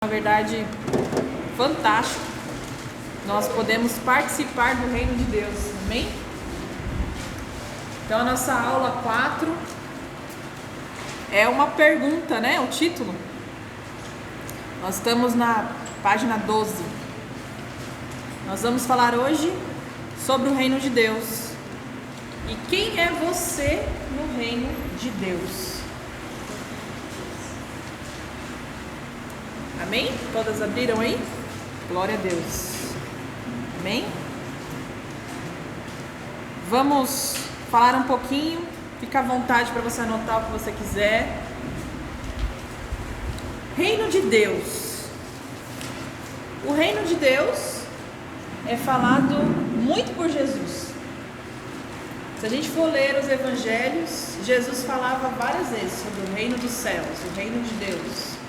Na verdade, fantástico. Nós podemos participar do reino de Deus, amém? Então a nossa aula 4 é uma pergunta, né? O título. Nós estamos na página 12. Nós vamos falar hoje sobre o reino de Deus. E quem é você no reino de Deus? Amém? Todas abriram aí? Glória a Deus. Amém? Vamos falar um pouquinho. Fica à vontade para você anotar o que você quiser. Reino de Deus. O reino de Deus é falado muito por Jesus. Se a gente for ler os evangelhos, Jesus falava várias vezes sobre o reino dos céus, o reino de Deus.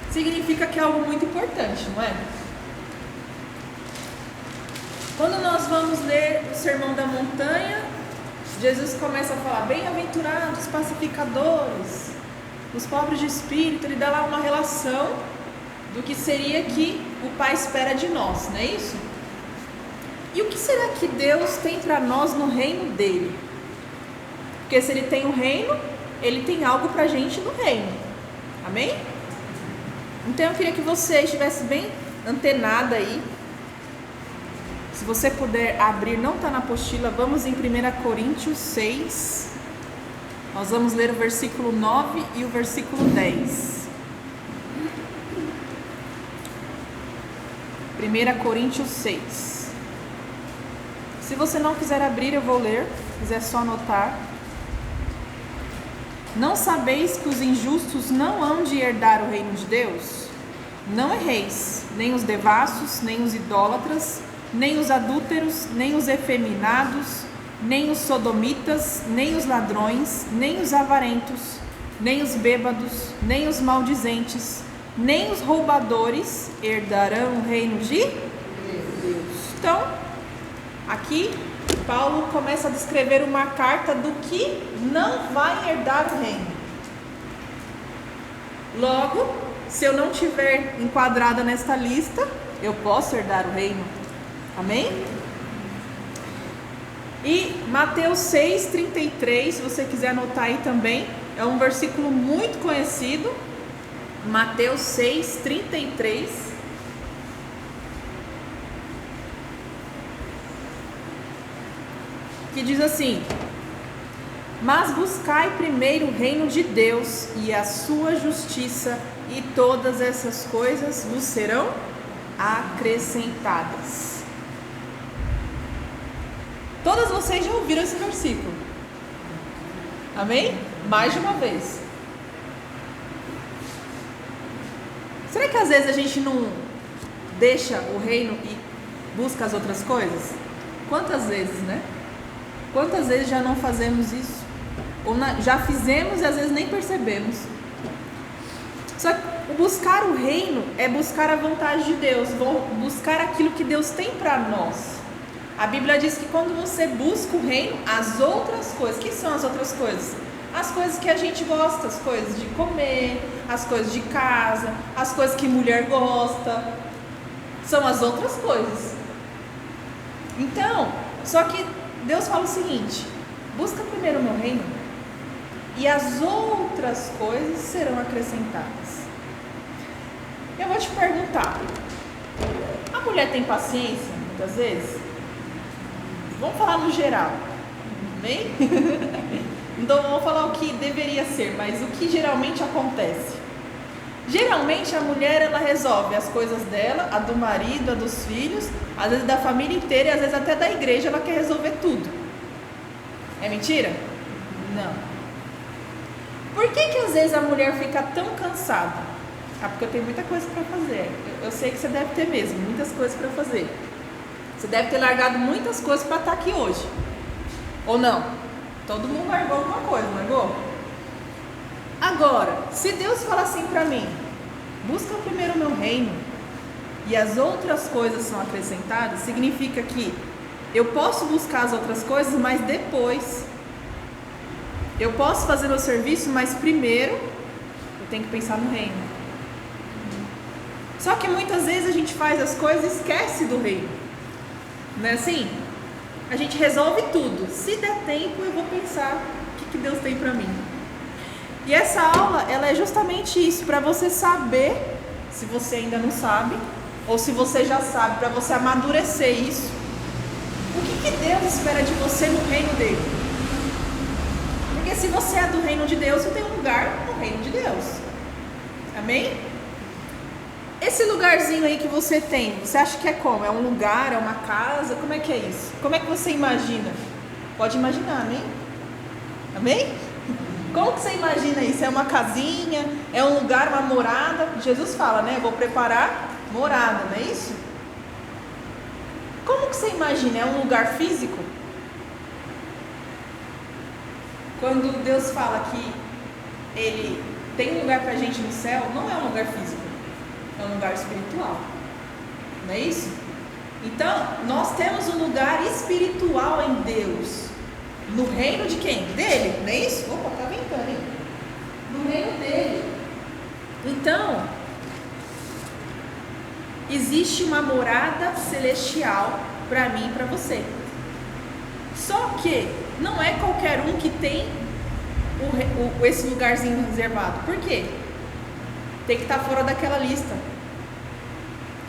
Significa que é algo muito importante, não é? Quando nós vamos ler o Sermão da Montanha, Jesus começa a falar: bem-aventurados, pacificadores, os pobres de espírito. Ele dá lá uma relação do que seria que o Pai espera de nós, não é isso? E o que será que Deus tem para nós no reino dele? Porque se ele tem um reino, ele tem algo para a gente no reino. Amém? Então eu queria que você estivesse bem antenada aí. Se você puder abrir, não está na apostila, vamos em 1 Coríntios 6. Nós vamos ler o versículo 9 e o versículo 10. 1 Coríntios 6. Se você não quiser abrir, eu vou ler. Se quiser só anotar. Não sabeis que os injustos não hão de herdar o reino de Deus? Não erreis, nem os devassos, nem os idólatras, nem os adúlteros, nem os efeminados, nem os sodomitas, nem os ladrões, nem os avarentos, nem os bêbados, nem os maldizentes, nem os roubadores herdarão o reino de Deus. Então, aqui Paulo começa a descrever uma carta do que não vai herdar o reino. Logo, se eu não estiver enquadrada nesta lista, eu posso herdar o reino. Amém? E Mateus 6,33, se você quiser anotar aí também, é um versículo muito conhecido. Mateus 6,33. Que diz assim: mas buscai primeiro o reino de Deus e a sua justiça, e todas essas coisas vos serão acrescentadas. Todas vocês já ouviram esse versículo? Amém? Mais de uma vez. Será que às vezes a gente não deixa o reino e busca as outras coisas? Quantas vezes, né? Quantas vezes já não fazemos isso? Ou já fizemos e às vezes nem percebemos. Só que buscar o reino é buscar a vontade de Deus, buscar aquilo que Deus tem para nós. A Bíblia diz que quando você busca o reino, as outras coisas, que são as outras coisas? As coisas que a gente gosta, as coisas de comer, as coisas de casa, as coisas que mulher gosta, são as outras coisas. Então, só que Deus fala o seguinte: busca primeiro o meu reino e as outras coisas serão acrescentadas. Eu vou te perguntar: a mulher tem paciência muitas vezes? Vamos falar no geral, bem? Então vamos falar o que deveria ser, mas o que geralmente acontece? Geralmente a mulher, ela resolve as coisas dela, a do marido, a dos filhos, às vezes da família inteira e às vezes até da igreja. Ela quer resolver tudo. É mentira? Não. Por que às vezes a mulher fica tão cansada? Ah, porque eu tenho muita coisa para fazer. Eu sei que você deve ter mesmo, muitas coisas para fazer. Você deve ter largado muitas coisas para estar aqui hoje. Ou não? Todo mundo largou alguma coisa, largou? Agora, se Deus fala assim para mim: busca primeiro o meu reino e as outras coisas são acrescentadas, significa que eu posso buscar as outras coisas, mas depois. Eu posso fazer meu serviço, mas primeiro eu tenho que pensar no reino. Só que muitas vezes a gente faz as coisas e esquece do reino. Não é assim? A gente resolve tudo. Se der tempo, eu vou pensar o que Deus tem para mim. E essa aula, ela é justamente isso, para você saber, se você ainda não sabe, ou se você já sabe, para você amadurecer isso. O que Deus espera de você no reino dele? Porque se você é do reino de Deus, você tem um lugar no reino de Deus. Amém? Esse lugarzinho aí que você tem, você acha que é como? É um lugar, é uma casa? Como é que é isso? Como é que você imagina? Pode imaginar, amém? Amém? Como que você imagina isso? É uma casinha? É um lugar, uma morada? Jesus fala, né? Eu vou preparar morada, não é isso? Como que você imagina? É um lugar físico? Quando Deus fala que Ele tem um lugar pra gente no céu, não é um lugar físico, é um lugar espiritual, não é isso? Então, nós temos um lugar espiritual em Deus, no reino de quem? Dele, não é isso? Opa, tá ventando, hein? No reino dele. Então, existe uma morada celestial para mim e para você. Só que não é qualquer um que tem esse lugarzinho reservado. Por quê? Tem que estar fora daquela lista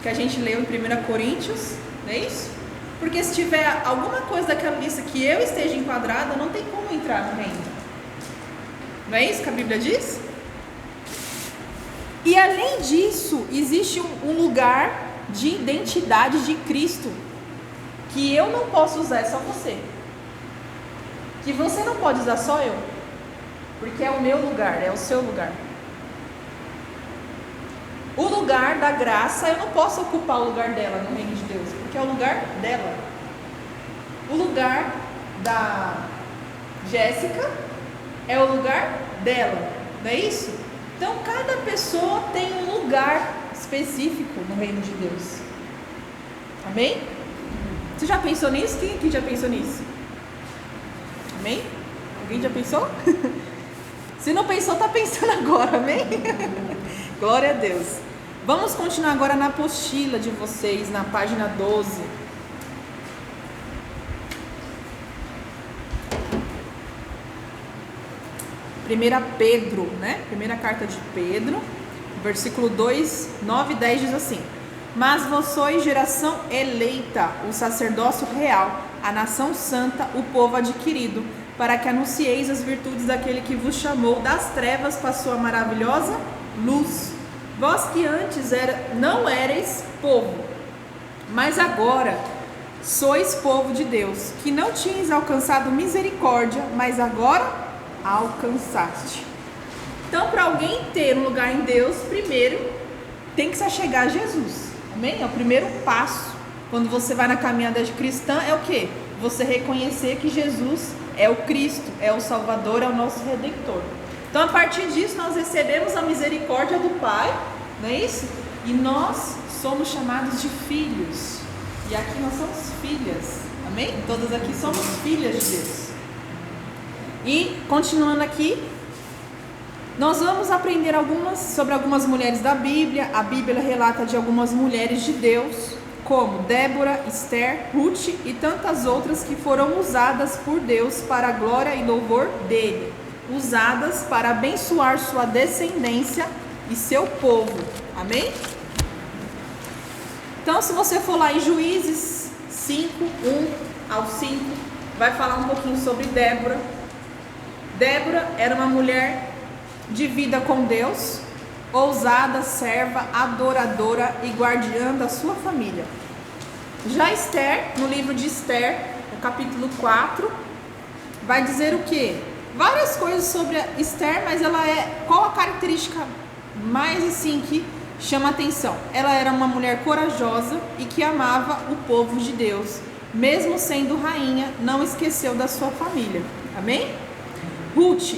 que a gente leu em 1 Coríntios, não é isso? Porque se tiver alguma coisa daquela lista que eu esteja enquadrada, não tem como entrar no reino. Não é isso que a Bíblia diz? E além disso, existe um lugar de identidade de Cristo que eu não posso usar, é só você. Que você não pode usar, só eu. Porque é o meu lugar, é o seu lugar. O lugar da graça, eu não posso ocupar o lugar dela no reino de Deus, porque é o lugar dela. O lugar da Jéssica é o lugar dela, não é isso? Então cada pessoa tem um lugar específico no reino de Deus. Amém? Você já pensou nisso? Quem aqui já pensou nisso? Amém? Alguém já pensou? Se não pensou, está pensando agora, amém? Glória a Deus. Vamos continuar agora na apostila de vocês, na página 12. Primeira Pedro, né? Primeira carta de Pedro, versículo 2, 9 e 10 diz assim: Mas vós sois geração eleita, o sacerdócio real, a nação santa, o povo adquirido, para que anuncieis as virtudes daquele que vos chamou das trevas para a sua maravilhosa luz. Vós que antes não éreis povo, mas agora sois povo de Deus, que não tinhas alcançado misericórdia, mas agora alcançaste. Então, para alguém ter um lugar em Deus, primeiro tem que se achegar a Jesus. Amém? É o primeiro passo. Quando você vai na caminhada de cristã, é o quê? Você reconhecer que Jesus é o Cristo, é o Salvador, é o nosso Redentor. Então, a partir disso, nós recebemos a misericórdia do Pai, não é isso? E nós somos chamados de filhos. E aqui nós somos filhas, amém? Todas aqui somos filhas de Deus. E, continuando aqui, nós vamos aprender sobre algumas mulheres da Bíblia. A Bíblia relata de algumas mulheres de Deus, como Débora, Esther, Ruth e tantas outras que foram usadas por Deus para a glória e louvor dele, usadas para abençoar sua descendência e seu povo. Amém? Então, se você for lá em Juízes 5, 1 ao 5, vai falar um pouquinho sobre Débora. Débora era uma mulher de vida com Deus, ousada, serva, adoradora e guardiã da sua família. Já Esther, no livro de Esther, no capítulo 4, vai dizer o quê? Várias coisas sobre a Esther, mas qual a característica mais assim que chama atenção? Ela era uma mulher corajosa e que amava o povo de Deus, mesmo sendo rainha, não esqueceu da sua família. Amém? Ruth,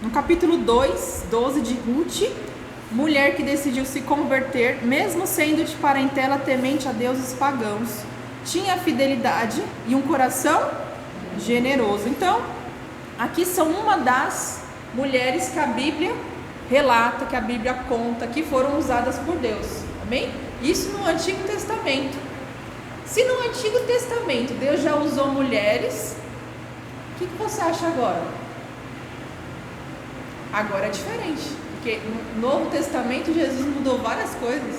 no capítulo 2, 12 de Ruth, mulher que decidiu se converter, mesmo sendo de parentela temente a deuses pagãos, tinha fidelidade e um coração generoso. Então, aqui são uma das mulheres que a Bíblia relata, que a Bíblia conta, que foram usadas por Deus. Amém? Isso no Antigo Testamento. Se no Antigo Testamento Deus já usou mulheres, o que você acha agora? Agora é diferente, porque no Novo Testamento Jesus mudou várias coisas.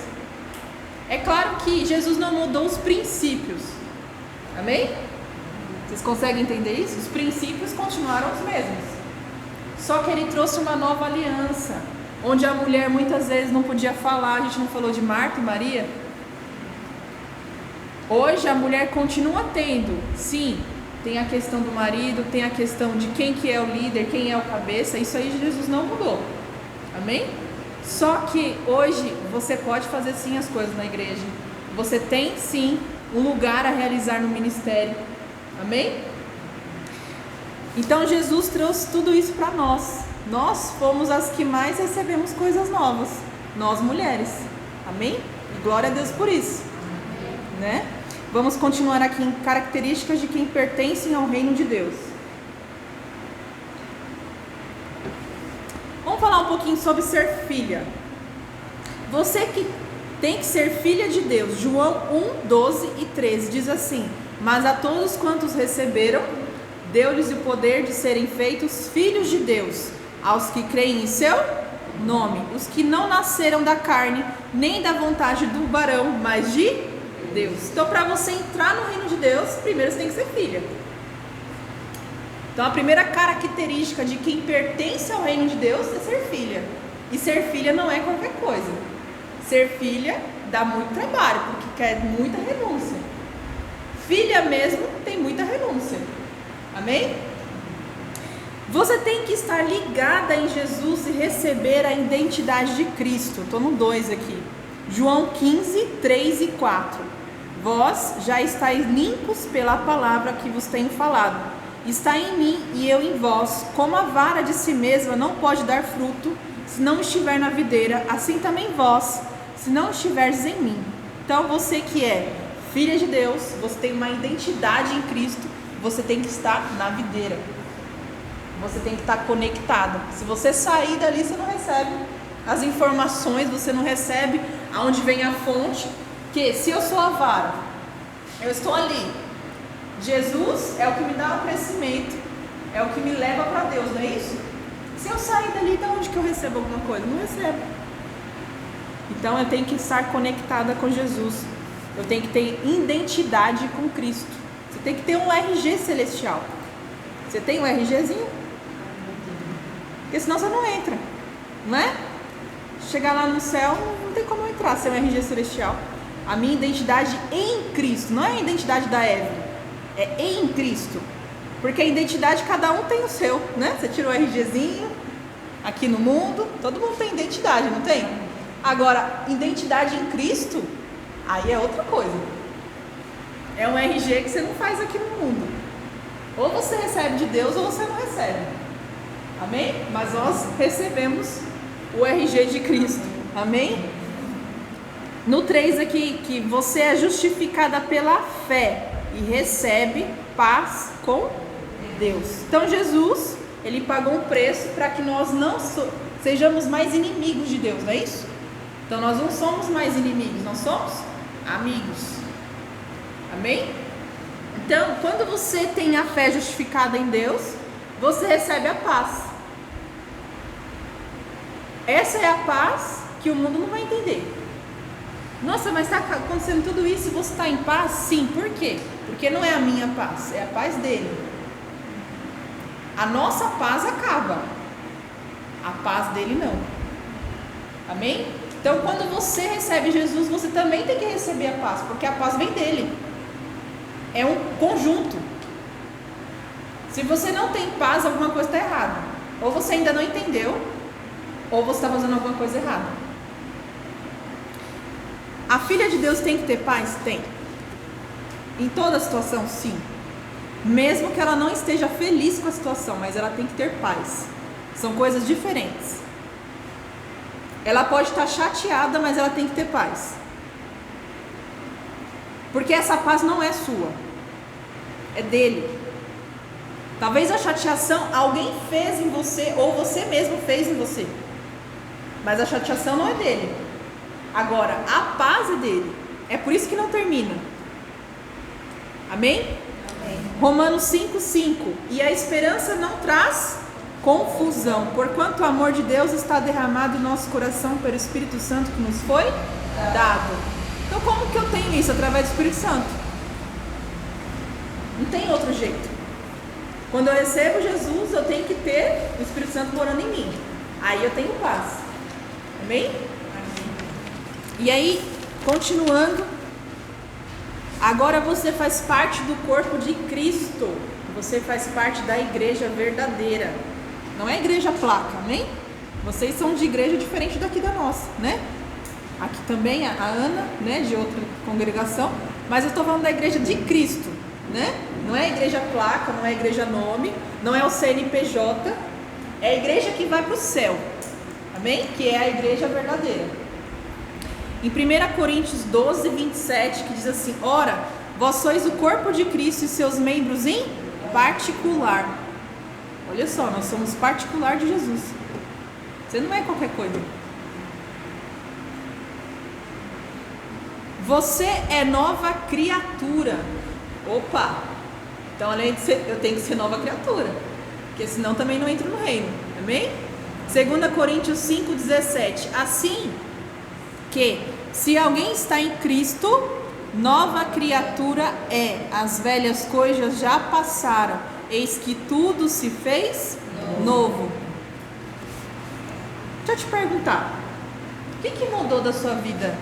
É claro que Jesus não mudou os princípios. Amém? Vocês conseguem entender isso? Os princípios continuaram os mesmos. Só que ele trouxe uma nova aliança, onde a mulher muitas vezes não podia falar. A gente não falou de Marta e Maria? Hoje a mulher continua tendo, sim, tem a questão do marido, tem a questão de quem que é o líder, quem é o cabeça. Isso aí Jesus não mudou. Amém? Só que hoje você pode fazer sim as coisas na igreja. Você tem sim um lugar a realizar no ministério. Amém? Então Jesus trouxe tudo isso para nós. Nós fomos as que mais recebemos coisas novas. Nós mulheres. Amém? E glória a Deus por isso. Né? Vamos continuar aqui em características de quem pertencem ao reino de Deus. Vamos falar um pouquinho sobre ser filha. Você que tem que ser filha de Deus. João 1, 12 e 13 diz assim: mas a todos quantos receberam, deu-lhes o poder de serem feitos filhos de Deus, aos que creem em seu nome, os que não nasceram da carne, nem da vontade do varão, mas de Deus. Então, para você entrar no reino de Deus, primeiro você tem que ser filha. Então, a primeira característica de quem pertence ao reino de Deus é ser filha. E ser filha não é qualquer coisa. Ser filha dá muito trabalho, porque quer muita renúncia. Filha mesmo tem muita renúncia. Amém? Você tem que estar ligada em Jesus e receber a identidade de Cristo. Estou no 2 aqui. João 15, 3 e 4. Vós já estáis limpos pela palavra que vos tenho falado. Está em mim e eu em vós. Como a vara de si mesma não pode dar fruto se não estiver na videira, assim também vós, se não estiveres em mim. Então você que é filha de Deus, você tem uma identidade em Cristo, você tem que estar na videira. Você tem que estar conectada. Se você sair dali, você não recebe as informações, você não recebe aonde vem a fonte. Que se eu sou a vara, eu estou ali. Jesus é o que me dá o crescimento, é o que me leva para Deus, não é isso? Se eu sair dali, de onde que eu recebo alguma coisa? Não recebo. Então eu tenho que estar conectada com Jesus. Eu tenho que ter identidade com Cristo. Você tem que ter um RG celestial. Você tem um RGzinho? Porque senão você não entra, não é? Chegar lá no céu, não tem como entrar sem um RG celestial. A minha identidade em Cristo, não é a identidade da Eve, é em Cristo. Porque a identidade, cada um tem o seu, né? Você tira o RGzinho aqui no mundo, todo mundo tem identidade, não tem? Agora, identidade em Cristo, aí é outra coisa. É um RG que você não faz aqui no mundo. Ou você recebe de Deus ou você não recebe. Amém? Mas nós recebemos o RG de Cristo. Amém? No 3 aqui, que você é justificada pela fé e recebe paz com Deus. Então Jesus, ele pagou um preço para que nós não sejamos mais inimigos de Deus, não é isso? Então nós não somos mais inimigos, nós somos amigos. Amém? Então, quando você tem a fé justificada em Deus, você recebe a paz. Essa é a paz que o mundo não vai entender. Nossa, mas está acontecendo tudo isso e você está em paz? Sim, por quê? Porque não é a minha paz, é a paz dele. A nossa paz acaba, a paz dele não. Amém? Então, quando você recebe Jesus, você também tem que receber a paz, porque a paz vem dele. É um conjunto. Se você não tem paz, alguma coisa está errada. Ou você ainda não entendeu, ou você está fazendo alguma coisa errada. A filha de Deus tem que ter paz? Tem. Em toda situação, sim. Mesmo que ela não esteja feliz com a situação, mas ela tem que ter paz. São coisas diferentes. Ela pode estar chateada, mas ela tem que ter paz. Porque essa paz não é sua. É dele. Talvez a chateação alguém fez em você, ou você mesmo fez em você. Mas a chateação não é dele. Agora, a paz é dele. É por isso que não termina. Amém? Amém. Romanos 5:5. E a esperança não traz confusão, porquanto o amor de Deus está derramado em nosso coração pelo Espírito Santo que nos foi dado. Então como que eu tenho isso? Através do Espírito Santo. Não tem outro jeito. Quando eu recebo Jesus, eu tenho que ter o Espírito Santo morando em mim. Aí eu tenho paz. Amém? Amém. E aí, continuando, agora você faz parte do corpo de Cristo. Você faz parte da igreja verdadeira. Não é igreja placa, amém? Vocês são de igreja diferente daqui da nossa, né? Aqui também a Ana, né, de outra congregação. Mas eu estou falando da igreja de Cristo, né? Não é a igreja placa, não é a igreja nome, não é o CNPJ. É a igreja que vai para o céu, amém? Que é a igreja verdadeira. Em 1 Coríntios 12:27, que diz assim: ora, vós sois o corpo de Cristo e seus membros em particular. Olha só, nós somos particular de Jesus. Você não é qualquer coisa. Você é nova criatura. Opa! Então, além de ser, eu tenho que ser nova criatura, porque senão também não entro no reino. Amém? 2 Coríntios 5:17. Assim que, se alguém está em Cristo, nova criatura é. As velhas coisas já passaram, eis que tudo se fez novo. Deixa eu te perguntar, o que mudou da sua vida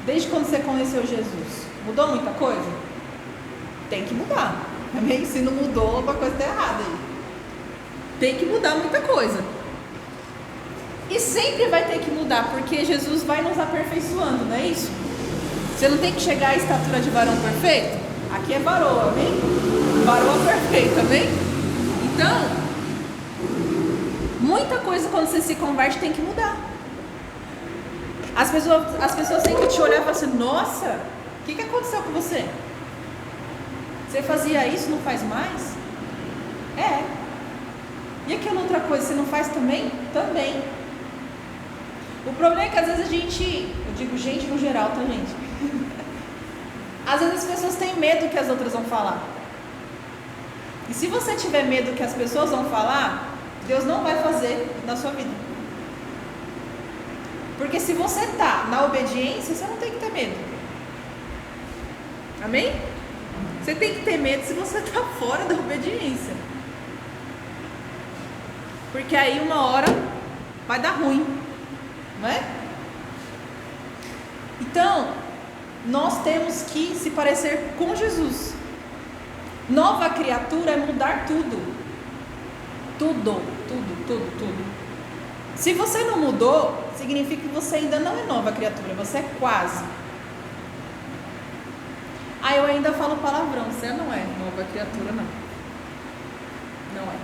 desde quando você conheceu Jesus? Mudou muita coisa? Tem que mudar. Amém? Se não mudou, alguma coisa está errada aí. Tem que mudar muita coisa. E sempre vai ter que mudar, porque Jesus vai nos aperfeiçoando, não é isso? Você não tem que chegar à estatura de varão perfeito? Aqui é varoa, amém? Varoa perfeita, amém? Então, muita coisa quando você se converte tem que mudar. As pessoas têm que te olhar e falar assim: nossa, o que aconteceu com você? Você fazia isso, não faz mais? É. E aquela outra coisa, você não faz também? Também. O problema é que às vezes a gente, eu digo gente no geral, tá, gente? Às vezes as pessoas têm medo que as outras vão falar. E se você tiver medo que as pessoas vão falar, Deus não vai fazer na sua vida. Porque se você está na obediência, você não tem que ter medo. Amém? Você tem que ter medo se você está fora da obediência. Porque aí uma hora vai dar ruim, não é? Então, nós temos que se parecer com Jesus. Nova criatura é mudar tudo. Tudo. Se você não mudou, significa que você ainda não é nova criatura, você é quase. Ah, eu ainda falo palavrão, você não é nova criatura, não. Não é.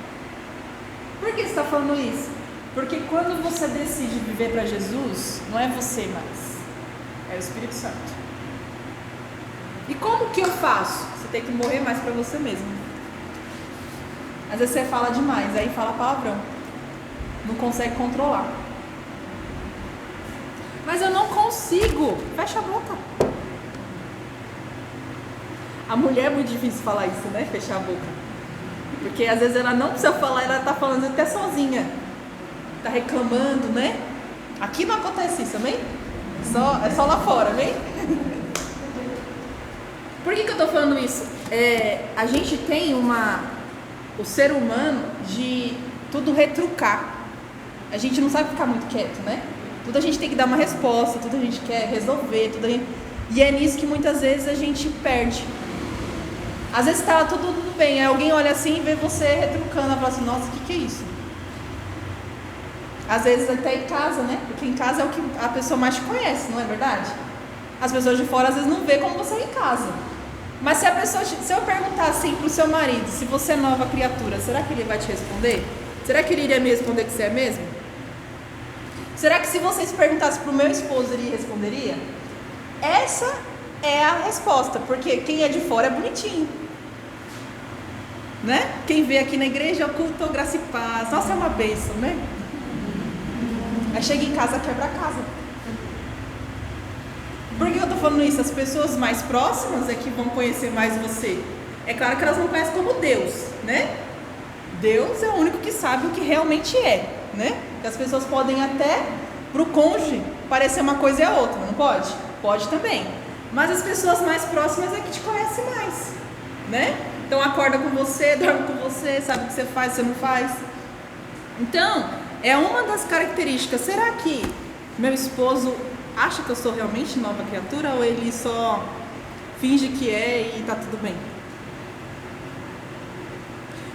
Por que você está falando isso? Porque quando você decide viver para Jesus, não é você mais, é o Espírito Santo. E como que eu faço? Você tem que morrer mais para você mesmo. Às vezes você fala demais, aí fala palavrão. Não consegue controlar. Mas eu não consigo. Fecha a boca. A mulher é muito difícil falar isso, né? Fechar a boca. Porque às vezes ela não precisa falar, ela tá falando até sozinha. Tá reclamando, né? Aqui não acontece isso, amém? É só lá fora, amém? Por que eu tô falando isso? A gente tem o ser humano de tudo retrucar. A gente não sabe ficar muito quieto, né? Tudo a gente tem que dar uma resposta, tudo a gente quer resolver, e é nisso que muitas vezes a gente perde. Às vezes tá tudo bem, aí alguém olha assim e vê você retrucando, ela fala assim: nossa, o que é isso? Às vezes até em casa, né? Porque em casa é o que a pessoa mais te conhece, não é verdade? As pessoas de fora às vezes não vê como você é em casa. Mas se eu perguntar assim pro seu marido, se você é nova criatura, será que ele vai te responder? Será que ele iria me responder que você é mesmo? Será que se vocês perguntassem pro meu esposo, ele responderia? Essa é a resposta, porque quem é de fora é bonitinho, né? Quem vê aqui na igreja é o culto, graça e paz. Nossa, é uma bênção, né? Aí chega em casa, quebra a casa. Por que eu tô falando isso? As pessoas mais próximas é que vão conhecer mais você. É claro que elas não conhecem como Deus, né? Deus é o único que sabe o que realmente é, né? Que as pessoas podem até, pro cônjuge, parecer uma coisa e a outra, não pode? Pode também. Mas as pessoas mais próximas é que te conhecem mais, né? Então acorda com você, dorme com você, sabe o que você faz, você não faz. Então, é uma das características. Será que meu esposo acha que eu sou realmente nova criatura ou ele só finge que é e tá tudo bem?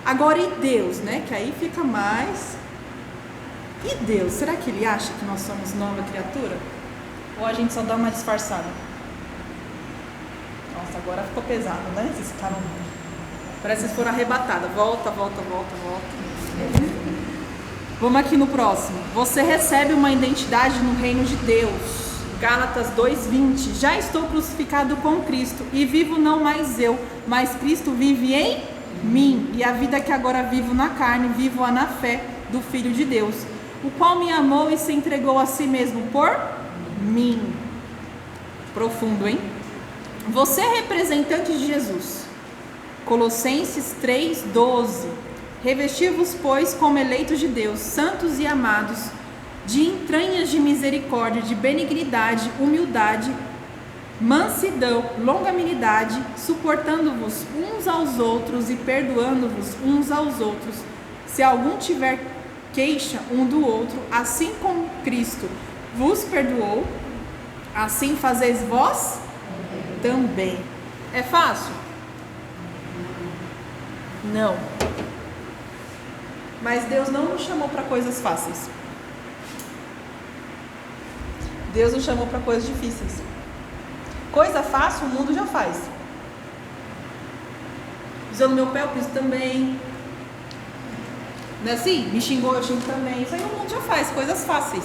Agora, e Deus, né? Que aí fica mais... E Deus? Será que ele acha que nós somos nova criatura? Ou a gente só dá uma disfarçada? Nossa, agora ficou pesado, né? Vocês ficaram... Parece que vocês foram arrebatadas. Volta. Vamos aqui no próximo. Você recebe uma identidade no reino de Deus. Gálatas 2:20. Já estou crucificado com Cristo e vivo não mais eu, mas Cristo vive em mim. E a vida que agora vivo na carne, vivo-a na fé do Filho de Deus, o qual me amou e se entregou a si mesmo por mim. Profundo, hein? Você é representante de Jesus. Colossenses 3:12. Revesti-vos, pois, como eleitos de Deus, santos e amados, de entranhas de misericórdia, de benignidade, humildade, mansidão, longanimidade, suportando-vos uns aos outros e perdoando-vos uns aos outros. Se algum tiver queixa um do outro, assim como Cristo vos perdoou, assim fazeis vós também. É fácil? Não. Mas Deus não nos chamou para coisas fáceis. Deus nos chamou para coisas difíceis. Coisa fácil o mundo já faz. Pisando meu pé, eu piso também. Não é assim? Me xingou, eu xingo também. Isso aí o mundo já faz, coisas fáceis.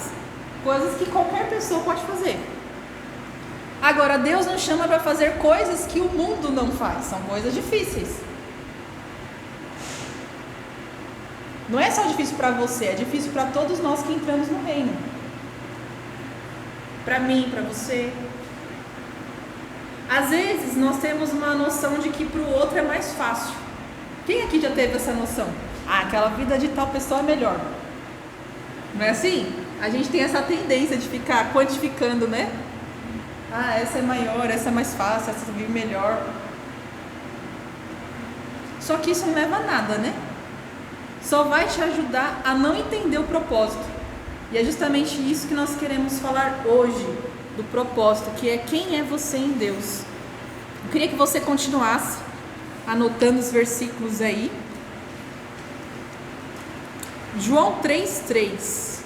Coisas que qualquer pessoa pode fazer. Agora, Deus nos chama para fazer coisas que o mundo não faz. São coisas difíceis. Não é só difícil para você, é difícil para todos nós que entramos no reino. Para mim, para você. Às vezes nós temos uma noção de que para o outro é mais fácil. Quem aqui já teve essa noção? Ah, aquela vida de tal pessoa é melhor. Não é assim? A gente tem essa tendência de ficar quantificando, né? Ah, essa é maior, essa é mais fácil, essa vive melhor. Só que isso não leva a nada, né? Só vai te ajudar a não entender o propósito. E é justamente isso que nós queremos falar hoje, do propósito, que é quem é você em Deus. Eu queria que você continuasse anotando os versículos aí. João 3:3.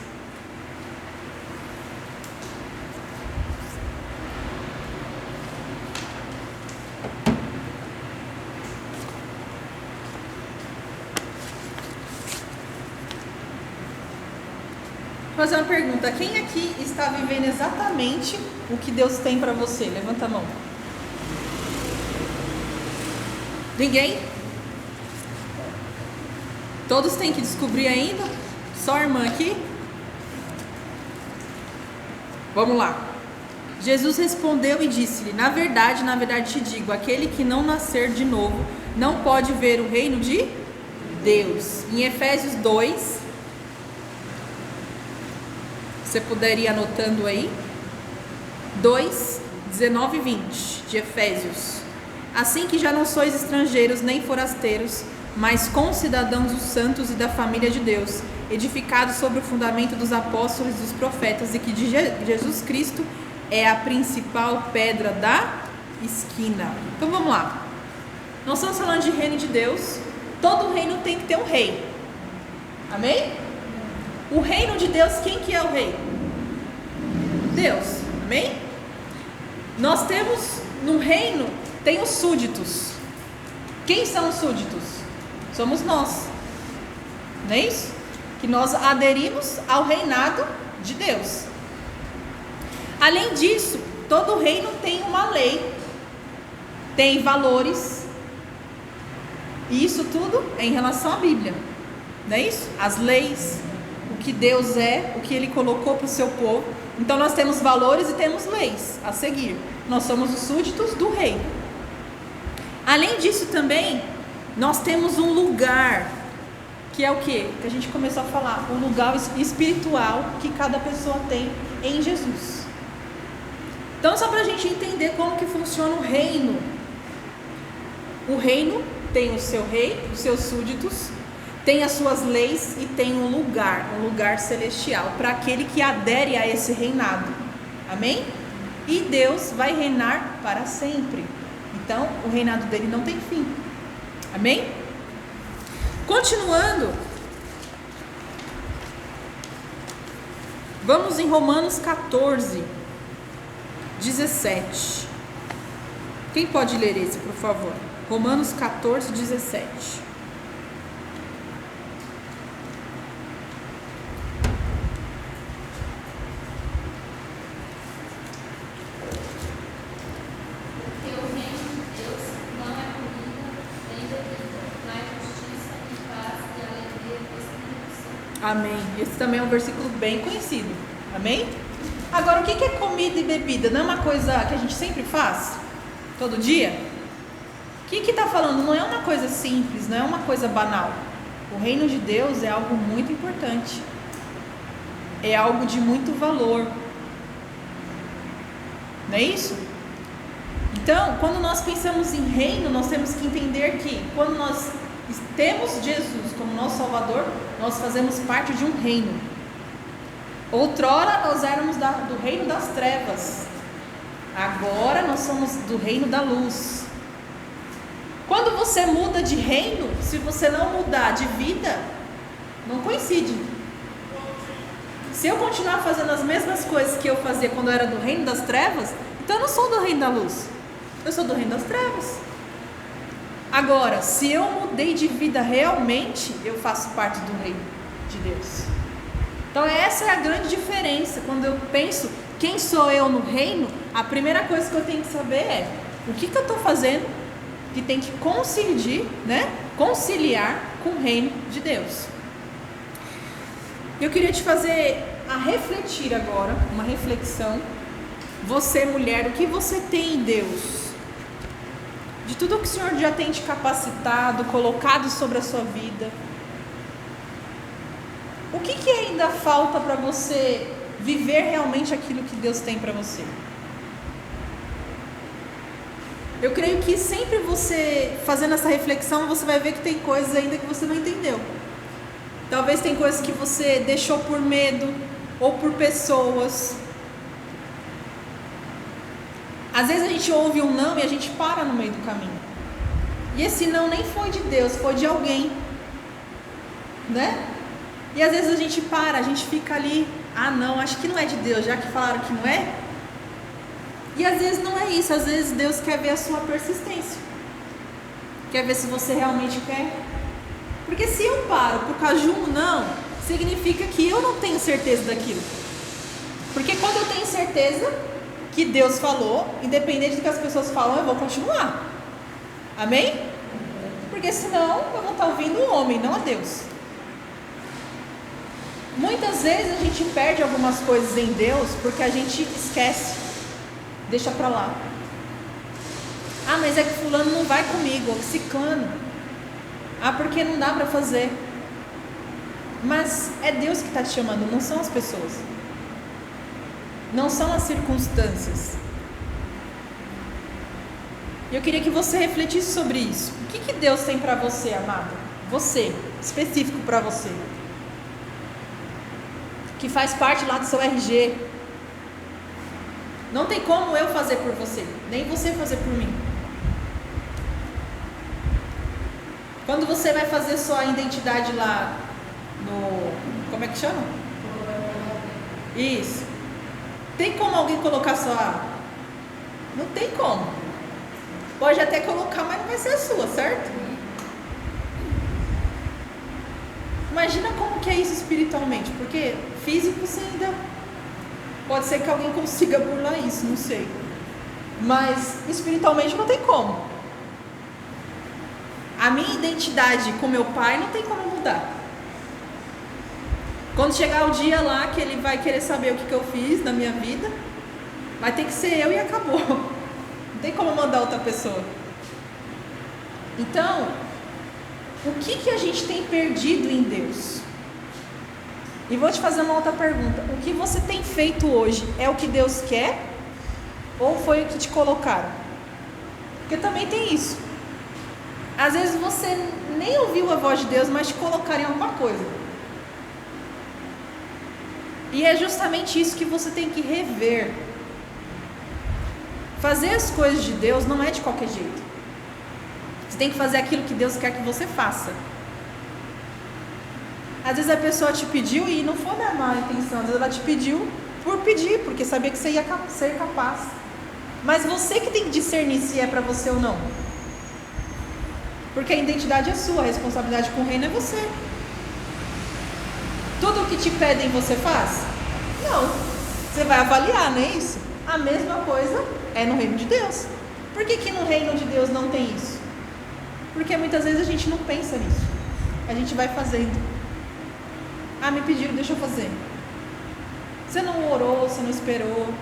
Vou fazer uma pergunta. Quem aqui está vivendo exatamente o que Deus tem para você? Levanta a mão. Ninguém? Todos têm que descobrir ainda? Só a irmã aqui? Vamos lá. Jesus respondeu e disse-lhe: na verdade te digo, aquele que não nascer de novo não pode ver o reino de Deus. Em Efésios 2, você puder ir anotando aí, 2, 19 e 20 de Efésios. Assim que já não sois estrangeiros nem forasteiros, mas concidadãos dos santos e da família de Deus, edificados sobre o fundamento dos apóstolos e dos profetas, e que de Jesus Cristo é a principal pedra da esquina. Então vamos lá. Nós estamos falando de reino de Deus. Todo reino tem que ter um rei. Amém? O reino de Deus, quem que é o rei? Deus, amém? Nós temos, no reino, tem os súditos. Quem são os súditos? Somos nós. Não é isso? Que nós aderimos ao reinado de Deus. Além disso, todo reino tem uma lei, tem valores, e isso tudo é em relação à Bíblia. Não é isso? As leis, o que Deus é, o que Ele colocou para o seu povo. Então nós temos valores e temos leis a seguir. Nós somos os súditos do rei. Além disso também, nós temos um lugar, que é o quê? Que a gente começou a falar, o lugar espiritual que cada pessoa tem em Jesus. Então, só para a gente entender como que funciona o reino. O reino tem o seu rei, os seus súditos, tem as suas leis e tem um lugar celestial para aquele que adere a esse reinado. Amém? E Deus vai reinar para sempre. Então, o reinado dele não tem fim. Amém? Continuando, vamos em Romanos 14, 17. Quem pode ler esse, por favor? Romanos 14, 17. Amém. Esse também é um versículo bem conhecido. Amém? Agora, o que é comida e bebida? Não é uma coisa que a gente sempre faz? Todo dia? O que está falando? Não é uma coisa simples, não é uma coisa banal. O reino de Deus é algo muito importante. É algo de muito valor. Não é isso? Então, quando nós pensamos em reino, nós temos que entender que quando nós temos Jesus como nosso Salvador, nós fazemos parte de um reino. Outrora nós éramos do reino das trevas, agora nós somos do reino da luz. Quando você muda de reino, se você não mudar de vida, não coincide. Se eu continuar fazendo as mesmas coisas que eu fazia quando eu era do reino das trevas, então eu não sou do reino da luz, eu sou do reino das trevas. Agora, se eu mudei de vida realmente, eu faço parte do reino de Deus. Então essa é a grande diferença. Quando eu penso quem sou eu no reino, a primeira coisa que eu tenho que saber é o que eu estou fazendo que tem que conciliar com o reino de Deus. Eu queria te fazer a refletir agora, uma reflexão. Você, mulher, o que você tem em Deus? De tudo que o Senhor já tem te capacitado, colocado sobre a sua vida, o que ainda falta para você viver realmente aquilo que Deus tem para você? Eu creio que sempre você fazendo essa reflexão, você vai ver que tem coisas ainda que você não entendeu. Talvez tem coisas que você deixou por medo ou por pessoas. Às vezes a gente ouve um não e a gente para no meio do caminho. E esse não nem foi de Deus, foi de alguém, né? E às vezes a gente para, a gente fica ali, não, acho que não é de Deus, já que falaram que não é. E às vezes não é isso, às vezes Deus quer ver a sua persistência. Quer ver se você realmente quer. Porque se eu paro por causa de um não, significa que eu não tenho certeza daquilo. Porque quando eu tenho certeza que Deus falou, independente do que as pessoas falam, eu vou continuar. Amém? Porque senão eu vou estar ouvindo o homem, não a Deus. Muitas vezes a gente perde algumas coisas em Deus porque a gente esquece, deixa pra lá. Mas é que fulano não vai comigo, ou ciclano. Porque não dá pra fazer. Mas é Deus que está te chamando, não são as pessoas. Não são as circunstâncias. Eu queria que você refletisse sobre isso. O que Deus tem para você, amada? Você, específico para você. Que faz parte lá do seu RG. Não tem como eu fazer por você, nem você fazer por mim. Quando você vai fazer sua identidade lá no... Como é que chama? Isso. Tem como alguém colocar sua... Não tem como. Pode até colocar, mas não vai ser a sua, certo? Imagina como que é isso espiritualmente. Porque físico você ainda... Pode ser que alguém consiga burlar isso, não sei. Mas espiritualmente não tem como. A minha identidade com meu pai não tem como mudar. Quando chegar o dia lá que ele vai querer saber o que eu fiz na minha vida, vai ter que ser eu e acabou. Não tem como mandar outra pessoa. Então, o que a gente tem perdido em Deus? E vou te fazer uma outra pergunta. O que você tem feito hoje é o que Deus quer? Ou foi o que te colocaram? Porque também tem isso. Às vezes você nem ouviu a voz de Deus, mas te colocaram em alguma coisa. E é justamente isso que você tem que rever. Fazer as coisas de Deus não é de qualquer jeito. Você tem que fazer aquilo que Deus quer que você faça. Às vezes a pessoa te pediu e não foi na má intenção. Às vezes ela te pediu por pedir, porque sabia que você ia ser capaz. Mas você que tem que discernir se é para você ou não. Porque a identidade é sua, a responsabilidade com o reino é você. Tudo o que te pedem você faz? Não. Você vai avaliar, não é isso? A mesma coisa é no reino de Deus. Por que no reino de Deus não tem isso? Porque muitas vezes a gente não pensa nisso. A gente vai fazendo. Ah, me pediram, deixa eu fazer. Você não orou, você não esperou.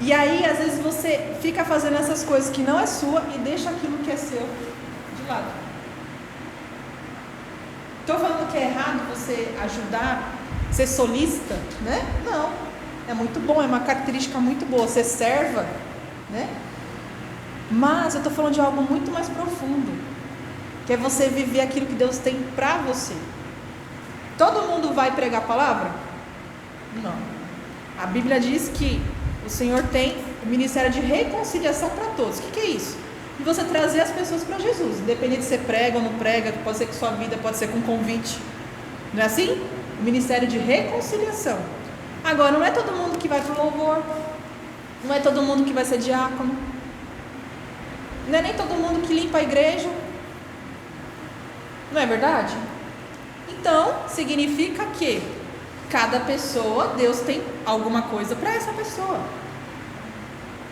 E aí, às vezes, você fica fazendo essas coisas que não é sua e deixa aquilo que é seu de lado. Estou falando que é errado você ajudar, ser solícita, né? Não. É muito bom, é uma característica muito boa. Ser serva, né? Mas eu estou falando de algo muito mais profundo, que é você viver aquilo que Deus tem para você. Todo mundo vai pregar a palavra? Não. A Bíblia diz que o Senhor tem o ministério de reconciliação para todos. O que é isso? E você trazer as pessoas para Jesus, independente se você prega ou não prega, pode ser com sua vida, pode ser com convite. Não é assim? O ministério de reconciliação. Agora, não é todo mundo que vai para o louvor, não é todo mundo que vai ser diácono, não é nem todo mundo que limpa a igreja. Não é verdade? Então, significa que cada pessoa, Deus tem alguma coisa para essa pessoa.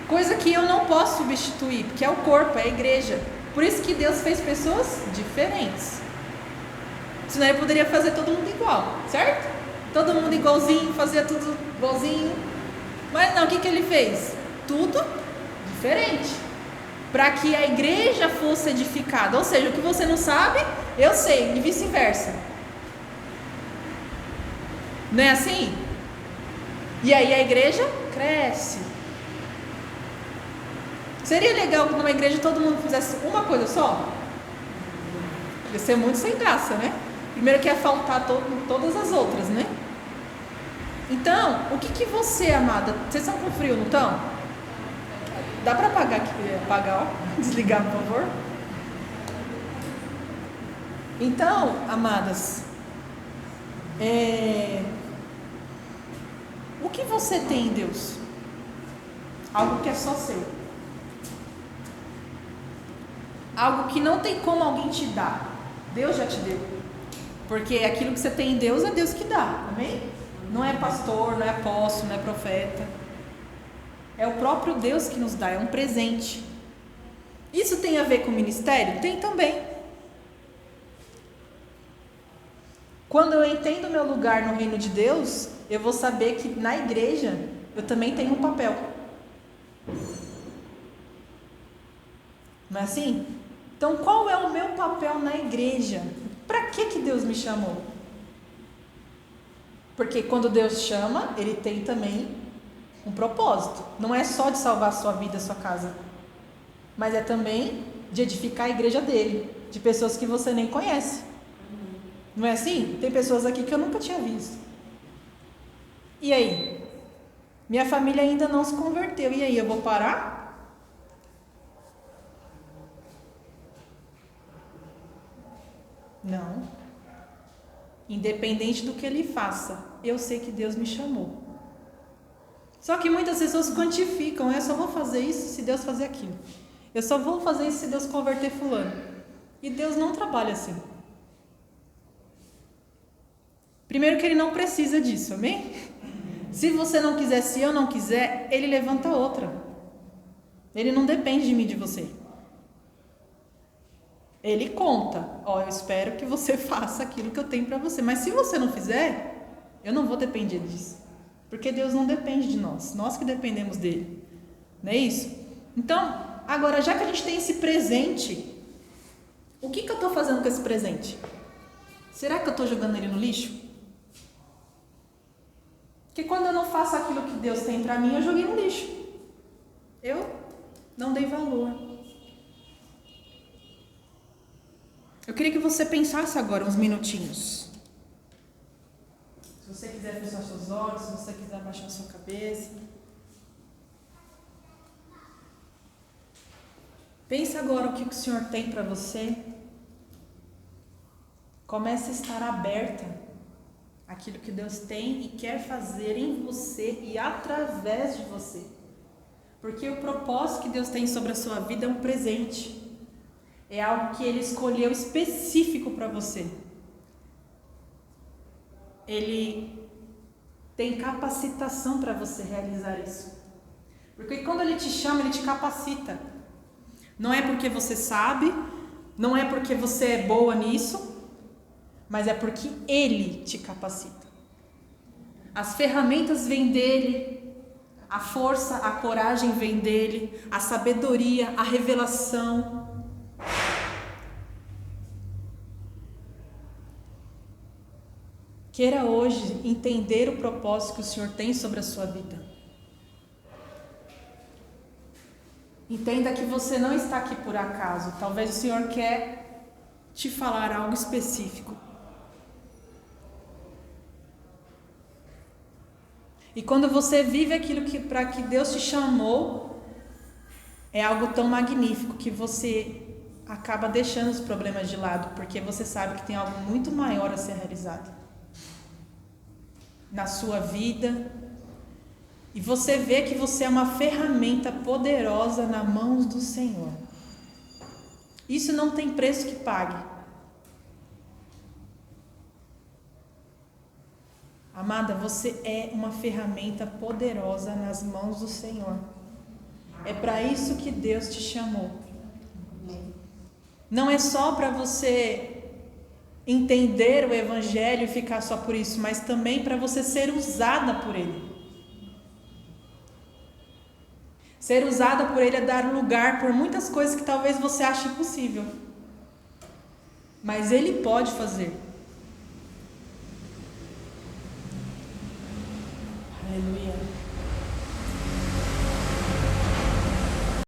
Coisa que eu não posso substituir, porque é o corpo, é a igreja. Por isso que Deus fez pessoas diferentes. Senão ele poderia fazer todo mundo igual, certo? Todo mundo igualzinho, fazia tudo igualzinho. Mas não, o que ele fez? Tudo diferente. Para que a igreja fosse edificada. Ou seja, o que você não sabe, eu sei, e vice-versa. Não é assim? E aí a igreja cresce. Seria legal que numa igreja todo mundo fizesse uma coisa só? Ia ser muito sem graça, né? Primeiro que ia faltar todas as outras, né? Então, o que você, amada? Vocês estão com frio, não estão? Dá para apagar aqui? Apagar, ó. Desligar, por favor. Então, amadas, o que você tem em Deus? Algo que é só seu. Algo que não tem como alguém te dar. Deus já te deu. Porque aquilo que você tem em Deus é Deus que dá, amém? Não é pastor, não é apóstolo, não é profeta. É o próprio Deus que nos dá, é um presente. Isso tem a ver com o ministério? Tem também. Quando eu entendo o meu lugar no reino de Deus, eu vou saber que na igreja eu também tenho um papel. Não é assim? Então, qual é o meu papel na igreja? Para que Deus me chamou? Porque quando Deus chama, Ele tem também um propósito. Não é só de salvar a sua vida, a sua casa, mas é também de edificar a igreja dele, de pessoas que você nem conhece. Não é assim? Tem pessoas aqui que eu nunca tinha visto. E aí? Minha família ainda não se converteu. E aí, eu vou parar? Não. Independente do que ele faça, eu sei que Deus me chamou. Só que muitas pessoas quantificam. Eu só vou fazer isso se Deus fazer aquilo. Eu só vou fazer isso se Deus converter fulano. E Deus não trabalha assim. Primeiro que Ele não precisa disso, amém? Se você não quiser, se eu não quiser, Ele levanta outra. Ele não depende de mim, de você. Ele conta, ó, eu espero que você faça aquilo que eu tenho para você. Mas se você não fizer, eu não vou depender disso. Porque Deus não depende de nós que dependemos dele. Não é isso? Então, agora, já que a gente tem esse presente, o que eu estou fazendo com esse presente? Será que eu estou jogando ele no lixo? Porque quando eu não faço aquilo que Deus tem para mim, eu joguei no lixo. Eu não dei valor. Eu queria que você pensasse agora uns minutinhos. Se você quiser fechar seus olhos, se você quiser abaixar sua cabeça. Pensa agora o que o Senhor tem para você. Comece a estar aberta àquilo que Deus tem e quer fazer em você e através de você. Porque o propósito que Deus tem sobre a sua vida é um presente. É algo que Ele escolheu específico para você. Ele tem capacitação para você realizar isso. Porque quando Ele te chama, Ele te capacita. Não é porque você sabe, não é porque você é boa nisso, mas é porque Ele te capacita. As ferramentas vêm dEle, a força, a coragem vem dEle, a sabedoria, a revelação. Queira hoje entender o propósito que o Senhor tem sobre a sua vida. Entenda que você não está aqui por acaso. Talvez o Senhor quer te falar algo específico. E quando você vive aquilo para que Deus te chamou, é algo tão magnífico que você acaba deixando os problemas de lado, porque você sabe que tem algo muito maior a ser realizado na sua vida. E você vê que você é uma ferramenta poderosa nas mãos do Senhor. Isso não tem preço que pague. Amada, você é uma ferramenta poderosa nas mãos do Senhor. É para isso que Deus te chamou. Não é só para você entender o Evangelho e ficar só por isso, mas também para você ser usada por Ele. Ser usada por Ele é dar lugar por muitas coisas que talvez você ache impossível. Mas Ele pode fazer. Aleluia.